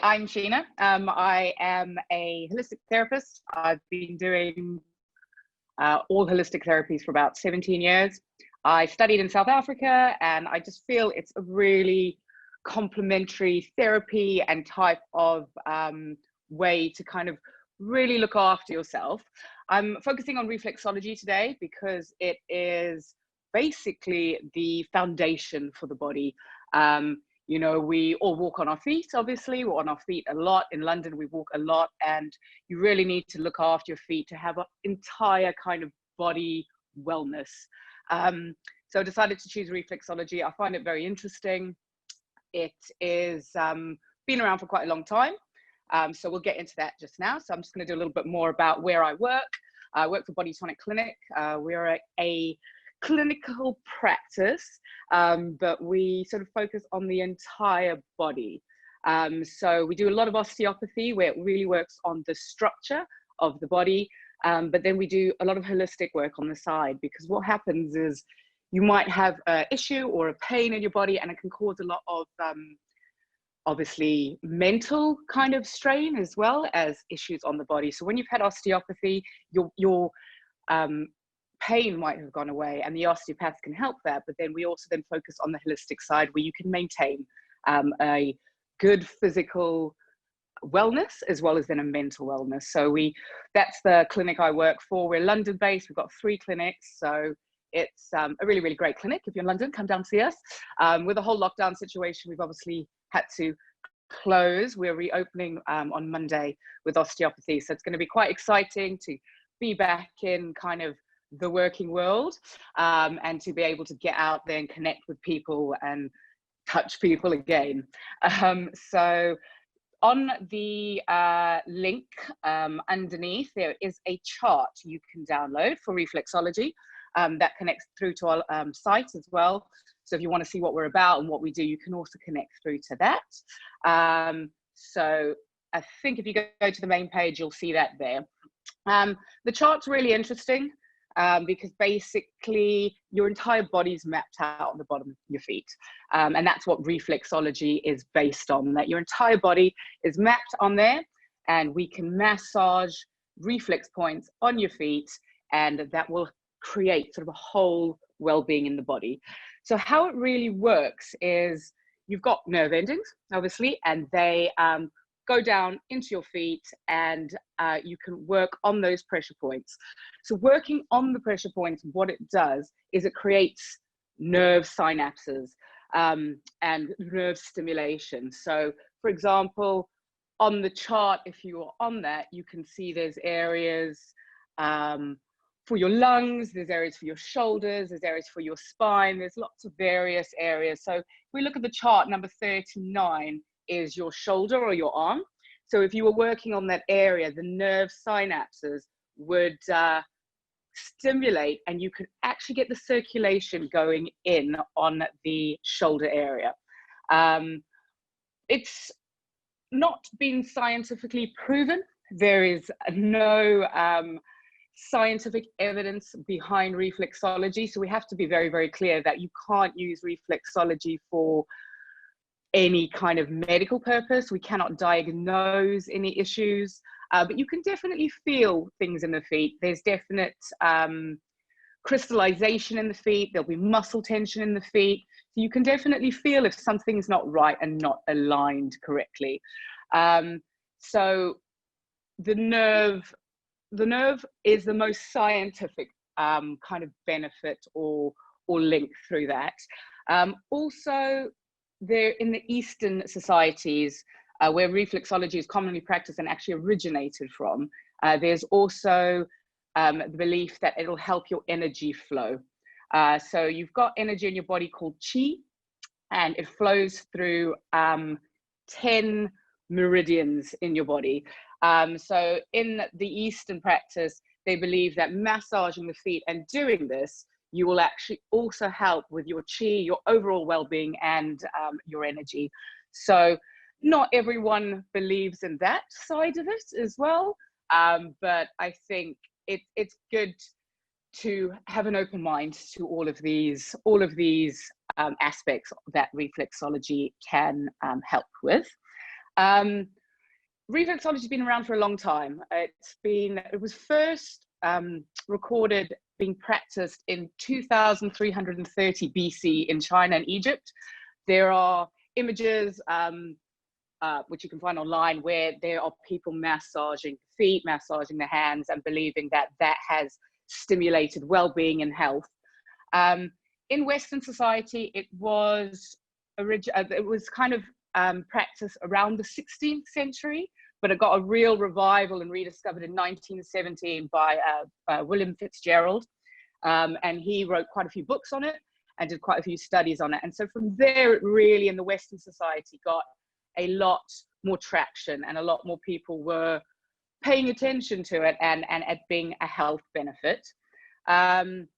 I'm Sheena. I am a holistic therapist. I've been doing all holistic therapies for about 17 years. I studied in South Africa, and I just feel it's a really complementary therapy and type of way to kind of really look after yourself. I'm focusing on reflexology today because it is basically the foundation for the body. You know, we all walk on our feet, obviously. We're on our feet a lot. In London, we walk a lot, and you really need to look after your feet to have an entire kind of body wellness. So I decided to choose reflexology. I find it very interesting. It is been around for quite a long time. So we'll get into that just now. So I'm just going to do a little bit more about where I work. I work for Body Tonic Clinic. We're a clinical practice, but we sort of focus on the entire body. So we do a lot of osteopathy, where it really works on the structure of the body, but then we do a lot of holistic work on the side, because what happens is you might have an issue or a pain in your body, and it can cause a lot of obviously mental kind of strain as well as issues on the body. So when you've had osteopathy, your pain might have gone away, and the osteopath can help that. But then we also then focus on the holistic side, where you can maintain a good physical wellness as well as then a mental wellness. So that's the clinic I work for. We're London based. We've got 3 clinics, so it's a really, really great clinic. If you're in London, come down to see us. With the whole lockdown situation, we've obviously had to close. We're reopening on Monday with osteopathy, so it's going to be quite exciting to be back in kind of the working world, and to be able to get out there and connect with people and touch people again. So on the link underneath, there is a chart you can download for reflexology that connects through to our site as well. So if you want to see what we're about and what we do, you can also connect through to that. So I think if you go to the main page, you'll see that there. The chart's really interesting because basically your entire body's mapped out on the bottom of your feet. And that's what reflexology is based on, that your entire body is mapped on there, and we can massage reflex points on your feet, and that will create sort of a whole well-being in the body. So how it really works is you've got nerve endings, obviously, and they go down into your feet, and you can work on those pressure points. So working on the pressure points, what it does is it creates nerve synapses and nerve stimulation. So for example, on the chart, if you are on that, you can see there's areas for your lungs, there's areas for your shoulders, there's areas for your spine, there's lots of various areas. So if we look at the chart, number 39 is your shoulder or your arm. So if you were working on that area, the nerve synapses would stimulate, and you could actually get the circulation going in on the shoulder area. It's not been scientifically proven. There is no scientific evidence behind reflexology. So we have to be very, very clear that you can't use reflexology for any kind of medical purpose. We cannot diagnose any issues, but you can definitely feel things in the feet. There's definite crystallization in the feet. There'll be muscle tension in the feet. So you can definitely feel if something's not right and not aligned correctly. So the nerve is the most scientific kind of benefit or link through that. Also, there in the Eastern societies where reflexology is commonly practiced and actually originated from, there's also the belief that it'll help your energy flow. So you've got energy in your body called chi, and it flows through 10 meridians in your body. So in the Eastern practice, they believe that massaging the feet and doing this, you will actually also help with your chi, your overall well-being, and your energy. So not everyone believes in that side of it as well, but I think it's good to have an open mind to all of these aspects that reflexology can help with. Reflexology has been around for a long time. It was first recorded being practiced in 2330 BC in China and Egypt. There are images which you can find online where there are people massaging feet, massaging the hands, and believing that that has stimulated well-being and health. In Western society, it was kind of practiced around the 16th century, but it got a real revival and rediscovered in 1917 by William Fitzgerald. And he wrote quite a few books on it and did quite a few studies on it. And so from there, it really, in the Western society, got a lot more traction, and a lot more people were paying attention to it and it being a health benefit. And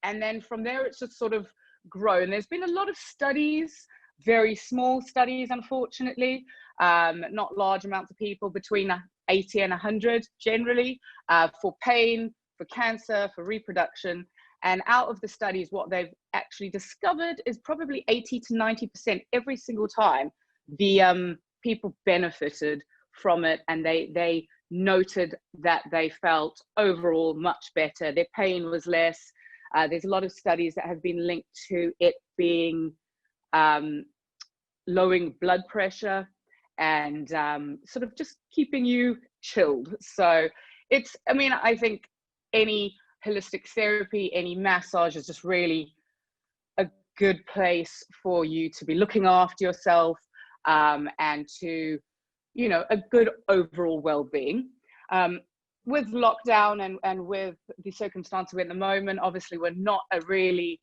then from there, it's just sort of grown. There's been a lot of studies, very small studies, unfortunately, not large amounts of people, between 80 and 100 generally, for pain, for cancer, for reproduction. And out of the studies, what they've actually discovered is probably 80 to 90% every single time the people benefited from it, and they noted that they felt overall much better. Their pain was less. There's a lot of studies that have been linked to it being lowering blood pressure and sort of just keeping you chilled. So I think any holistic therapy, any massage is just really a good place for you to be looking after yourself, and to, a good overall well-being. With lockdown and with the circumstances we're in at the moment, obviously we're not really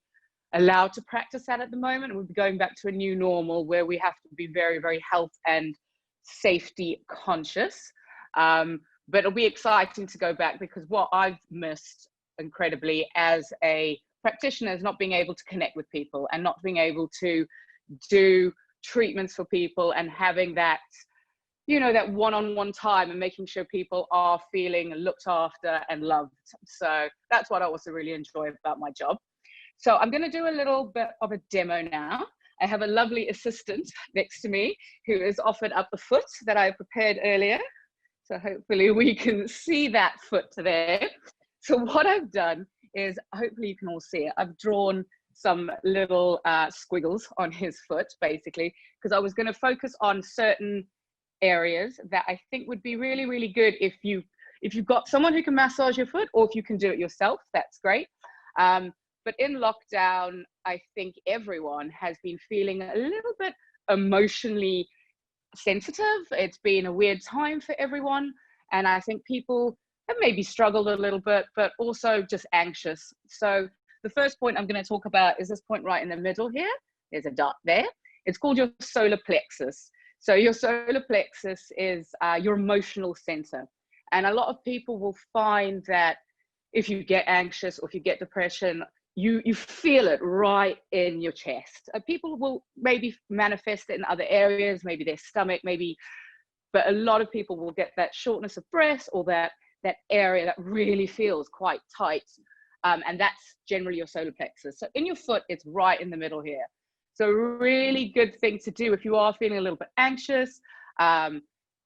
allowed to practice that at the moment. We'll be going back to a new normal where we have to be very, very health and safety conscious. But it'll be exciting to go back, because what I've missed incredibly as a practitioner is not being able to connect with people and not being able to do treatments for people and having that, that one-on-one time and making sure people are feeling looked after and loved. So that's what I also really enjoy about my job. So I'm going to do a little bit of a demo now. I have a lovely assistant next to me who has offered up the foot that I prepared earlier. So hopefully we can see that foot there. So what I've done is, hopefully you can all see it, I've drawn some little squiggles on his foot, basically, because I was going to focus on certain areas that I think would be really, really good if you've got someone who can massage your foot, or if you can do it yourself, that's great. But in lockdown, I think everyone has been feeling a little bit emotionally sensitive. It's been a weird time for everyone, and I think people have maybe struggled a little bit, but also just anxious. So the first point I'm going to talk about is this point right in the middle here. There's a dot there. It's called your solar plexus. So your solar plexus is your emotional center. And a lot of people will find that if you get anxious or if you get depression, you feel it right in your chest. People will maybe manifest it in other areas, maybe their stomach, but a lot of people will get that shortness of breath, or that area that really feels quite tight. And that's generally your solar plexus. So in your foot, it's right in the middle here. So a really good thing to do if you are feeling a little bit anxious,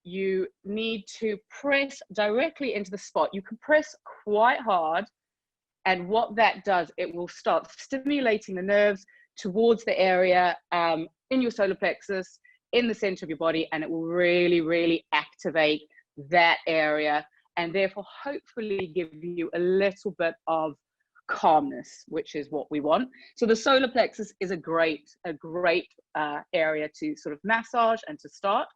you need to press directly into the spot. You can press quite hard, and what that does, it will start stimulating the nerves towards the area in your solar plexus, in the center of your body, and it will really, really activate that area, and therefore hopefully give you a little bit of calmness, which is what we want. So the solar plexus is a great area to sort of massage and to start.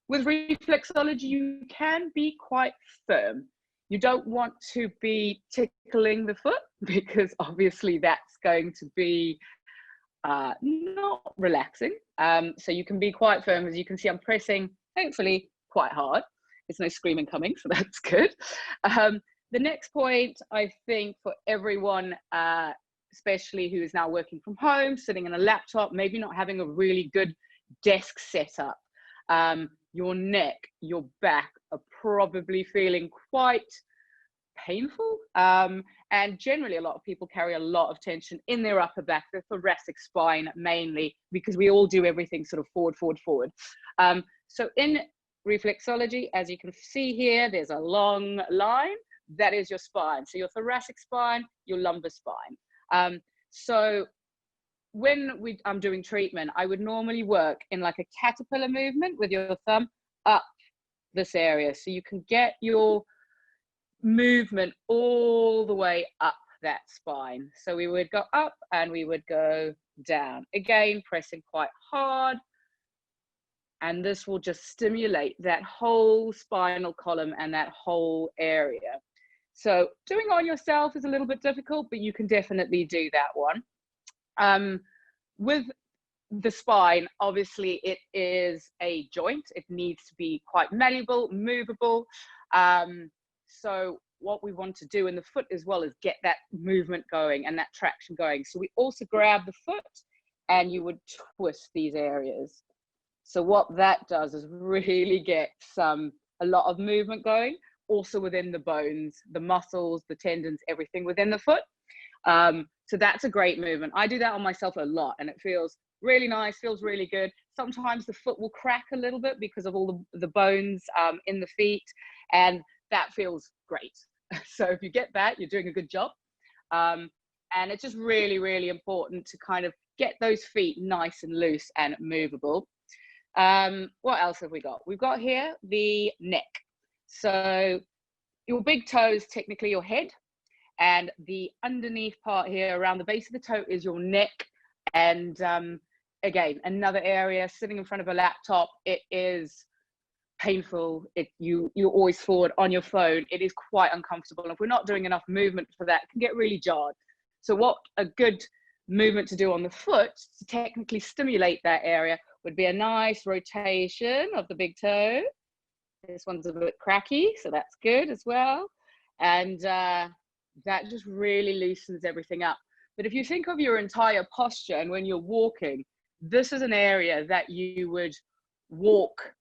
With reflexology, you can be quite firm. You don't want to be tickling the foot, because obviously that's going to be not relaxing. So you can be quite firm. As you can see, I'm pressing, hopefully, quite hard. There's no screaming coming, so that's good. The next point, I think, for everyone, especially who is now working from home, sitting on a laptop, maybe not having a really good desk setup, your neck, your back are probably feeling quite painful. And generally, a lot of people carry a lot of tension in their upper back, the thoracic spine mainly, because we all do everything sort of forward, forward, forward. So in reflexology, as you can see here, there's a long line. That is your spine. So your thoracic spine, your lumbar spine. So when I'm doing treatment, I would normally work in like a caterpillar movement with your thumb up this area. So you can get your movement all the way up that spine. So we would go up and we would go down. Again, pressing quite hard. And this will just stimulate that whole spinal column and that whole area. So doing on yourself is a little bit difficult, but you can definitely do that one. With the spine, obviously it is a joint. It needs to be quite malleable, movable. So what we want to do in the foot as well is get that movement going and that traction going. So we also grab the foot and you would twist these areas. So what that does is really get a lot of movement going, also within the bones, the muscles, the tendons, everything within the foot. So that's a great movement. I do that on myself a lot and it feels really nice, feels really good. Sometimes the foot will crack a little bit because of all the bones in the feet, and that feels great. So if you get that, you're doing a good job. And it's just really, really important to kind of get those feet nice and loose and movable. What else have we got? We've got here the neck. So your big toe is technically your head, and the underneath part here around the base of the toe is your neck. And again, another area, sitting in front of a laptop, it is painful. You're always forward on your phone. It is quite uncomfortable. And if we're not doing enough movement for that, it can get really jarred. So what a good movement to do on the foot to technically stimulate that area would be a nice rotation of the big toe. This one's a bit cracky, so that's good as well. And that just really loosens everything up. But if you think of your entire posture and when you're walking, this is an area that you would walk,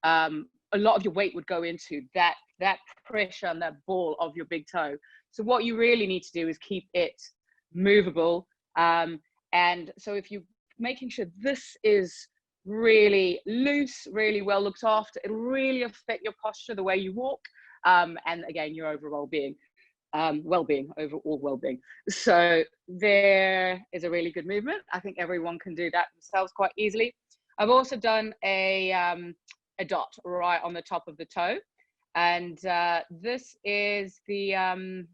a lot of your weight would go into that pressure and that ball of your big toe. So what you really need to do is keep it movable. And so if you're making sure this is really loose, really well looked after, it'll really affect your posture, the way you walk, and again, your overall overall well-being. So there is a really good movement. I think everyone can do that themselves quite easily. I've also done a dot right on the top of the toe, and this is the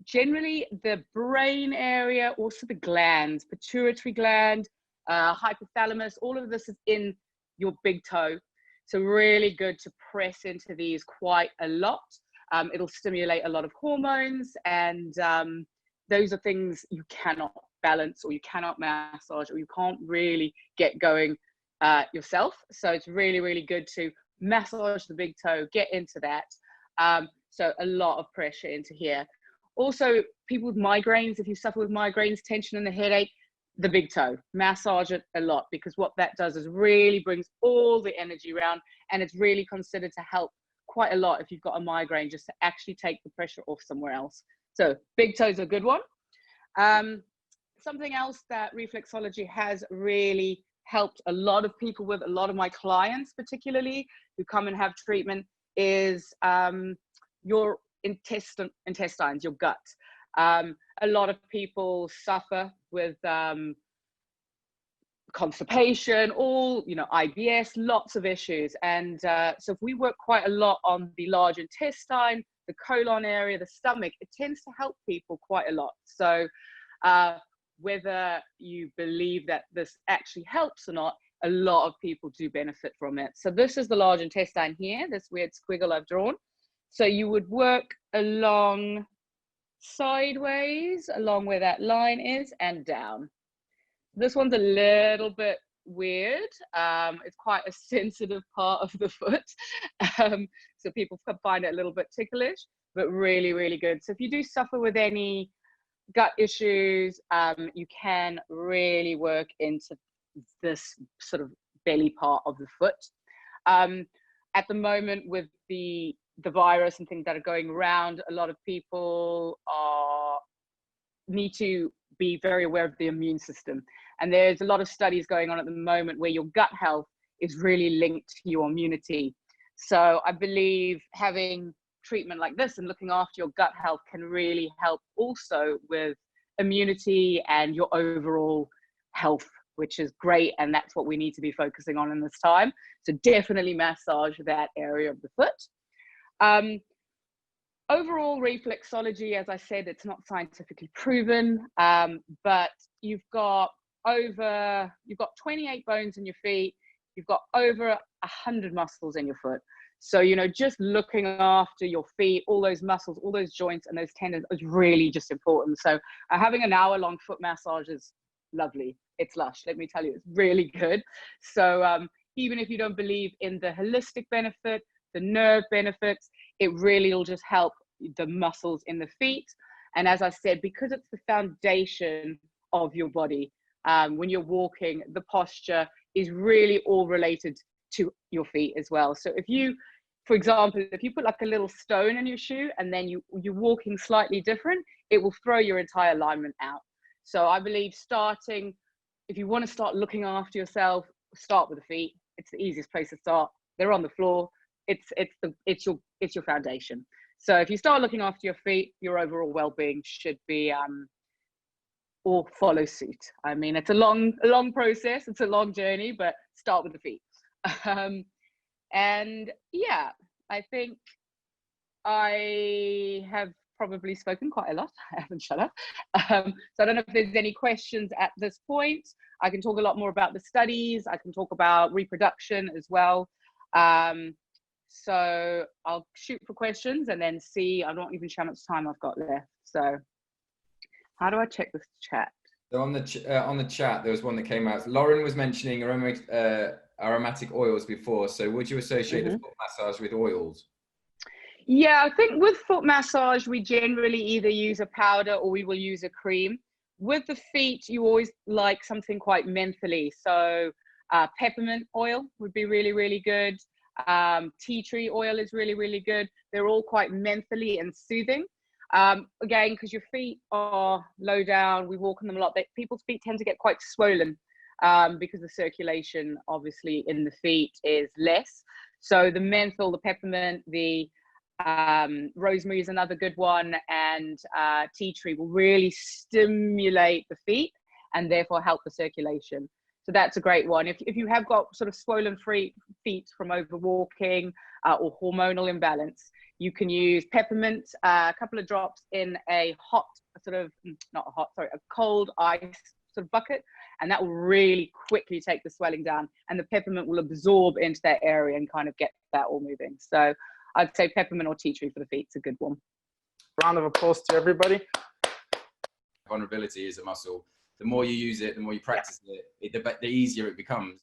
generally the brain area, also the glands, pituitary gland, hypothalamus, all of this is in your big toe. So really good to press into these quite a lot. It'll stimulate a lot of hormones, and those are things you cannot balance or you cannot massage or you can't really get going yourself. So it's really, really good to massage the big toe, get into that. So a lot of pressure into here. Also, people with migraines, if you suffer with migraines, tension in the headache, the big toe, massage it a lot, because what that does is really brings all the energy around, and it's really considered to help quite a lot if you've got a migraine, just to actually take the pressure off somewhere else. So big toes are a good one. Something else that reflexology has really helped a lot of people with, a lot of my clients particularly who come and have treatment, is your intestines, your gut. A lot of people suffer with constipation, IBS, lots of issues. And so if we work quite a lot on the large intestine, the colon area, the stomach, it tends to help people quite a lot. So whether you believe that this actually helps or not, a lot of people do benefit from it. So this is the large intestine here, this weird squiggle I've drawn. So you would work along sideways, along where that line is, and down. This one's a little bit weird. It's quite a sensitive part of the foot. So people can find it a little bit ticklish, but really, really good. So if you do suffer with any gut issues, you can really work into this sort of belly part of the foot. At the moment, with the the virus and things that are going around, a lot of people need to be very aware of the immune system. And there's a lot of studies going on at the moment where your gut health is really linked to your immunity. So I believe having treatment like this and looking after your gut health can really help also with immunity and your overall health, which is great. And that's what we need to be focusing on in this time. So definitely massage that area of the foot. Overall reflexology, as I said, it's not scientifically proven, but you've got 28 bones in your feet. You've got over 100 muscles in your foot. So, you know, just looking after your feet, all those muscles, all those joints and those tendons is really just important. So having an hour-long foot massage is lovely. It's lush, let me tell you, it's really good. So even if you don't believe in the holistic benefit, the nerve benefits, it really will just help the muscles in the feet. And as I said, because it's the foundation of your body, when you're walking, the posture is really all related to your feet as well. So if you, for example, if you put like a little stone in your shoe and then you're walking slightly different, it will throw your entire alignment out. So I believe if you want to start looking after yourself, start with the feet. It's the easiest place to start. They're on the floor. It's your foundation. So if you start looking after your feet, your overall well-being should be or follow suit. I mean, it's a long process. It's a long journey, but start with the feet. And yeah, I think I have probably spoken quite a lot. I haven't shut up. So I don't know if there's any questions at this point. I can talk a lot more about the studies. I can talk about reproduction as well. So I'll shoot for questions and then see. I'm not even sure how much time I've got left. So how do I check this chat? So on the chat, there was one that came out. Lauren was mentioning aromatic oils before. So would you associate the foot massage with oils? Yeah, I think with foot massage, we generally either use a powder or we will use a cream. With the feet, you always like something quite mentally. So peppermint oil would be really, really good. Tea tree oil is really, really good. They're all quite mentally and soothing. Again, because your feet are low down, we walk on them a lot. People's feet tend to get quite swollen because the circulation, obviously, in the feet is less. So the menthol, the peppermint, the rosemary is another good one, and tea tree will really stimulate the feet and therefore help the circulation. So that's a great one. If you have got sort of swollen feet from overwalking or hormonal imbalance, you can use peppermint, a couple of drops in a cold ice sort of bucket, and that will really quickly take the swelling down, and the peppermint will absorb into that area and kind of get that all moving. So I'd say peppermint or tea tree for the feet is a good one. Round of applause to everybody. Vulnerability is a muscle. The more you use it, the more you practice it, the easier it becomes.